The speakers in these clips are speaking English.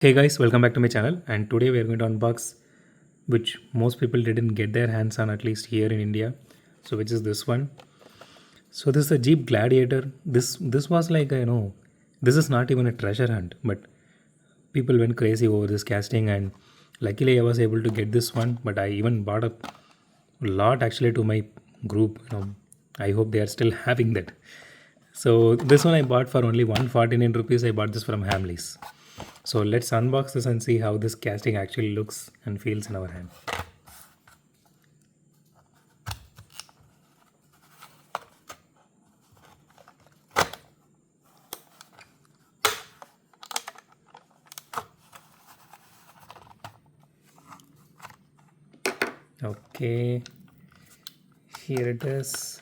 Hey guys, welcome back to my channel, and today we are going to unbox which most people didn't get their hands on, at least here in India. So which is this one. So this is a Jeep Gladiator. This was like this is not even a treasure hunt, but people went crazy over this casting, and luckily I was able to get this one. But I even bought a lot actually to my group. I hope they are still having that. So this one I bought for only 149 rupees. I bought this from Hamleys. So let's unbox this and see how this casting actually looks and feels in our hand. Okay, here it is.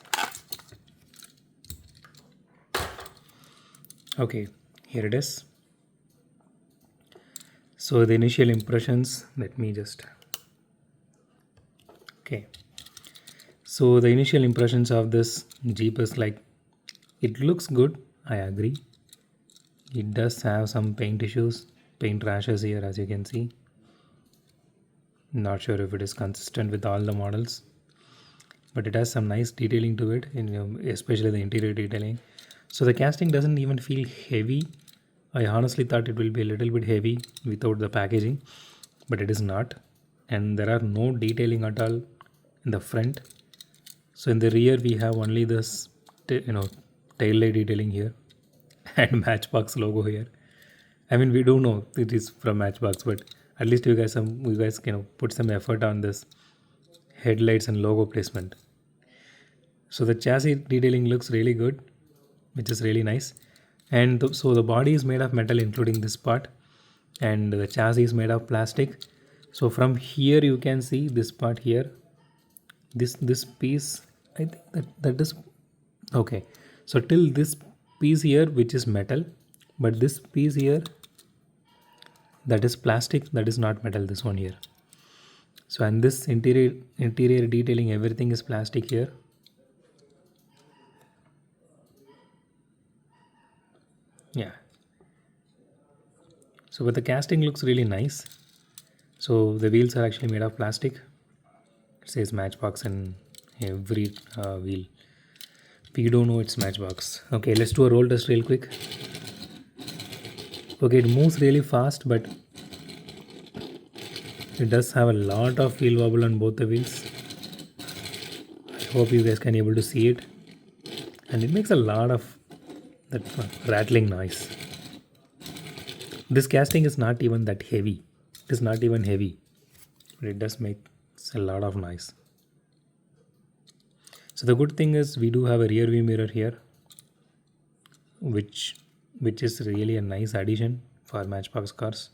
Okay, here it is. So the initial impressions, let me just, okay. So the initial impressions of this Jeep is like, it looks good, I agree. It does have some paint issues, paint rashes here as you can see. Not sure if it is consistent with all the models, but it has some nice detailing to it, especially the interior detailing. So the casting doesn't even feel heavy. I honestly thought it will be a little bit heavy without the packaging, but it is not. And there are no detailing at all in the front. So in the rear we have only this, tail light detailing here and Matchbox logo here. I mean, we do know it is from Matchbox, but at least you guys put some effort on this headlights and logo placement. So the chassis detailing looks really good, which is really nice. And so the body is made of metal, including this part, and the chassis is made of plastic. So from here you can see this part here. This piece, I think that is okay. So till this piece here, which is metal, but this piece here, that is plastic, that is not metal, this one here. So and this interior detailing, everything is plastic here. Yeah. So but the casting looks really nice. So the wheels are actually made of plastic. It says Matchbox in every wheel. We don't know it's Matchbox. Okay, let's do a roll test real quick. Okay, it moves really fast, but it does have a lot of wheel wobble on both the wheels. I hope you guys can able to see it. And it makes a lot of that rattling noise. This casting is not even that heavy. It is not even heavy, but it does make a lot of noise. So the good thing is we do have a rear view mirror here, which is really a nice addition for Matchbox cars.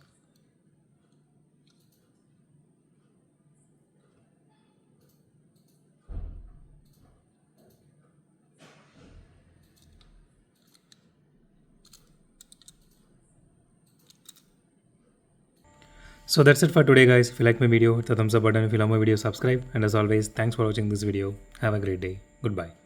So that's it for today guys. If you like my video, hit the thumbs up button. If you love my video, subscribe. And as always, thanks for watching this video. Have a great day. Goodbye.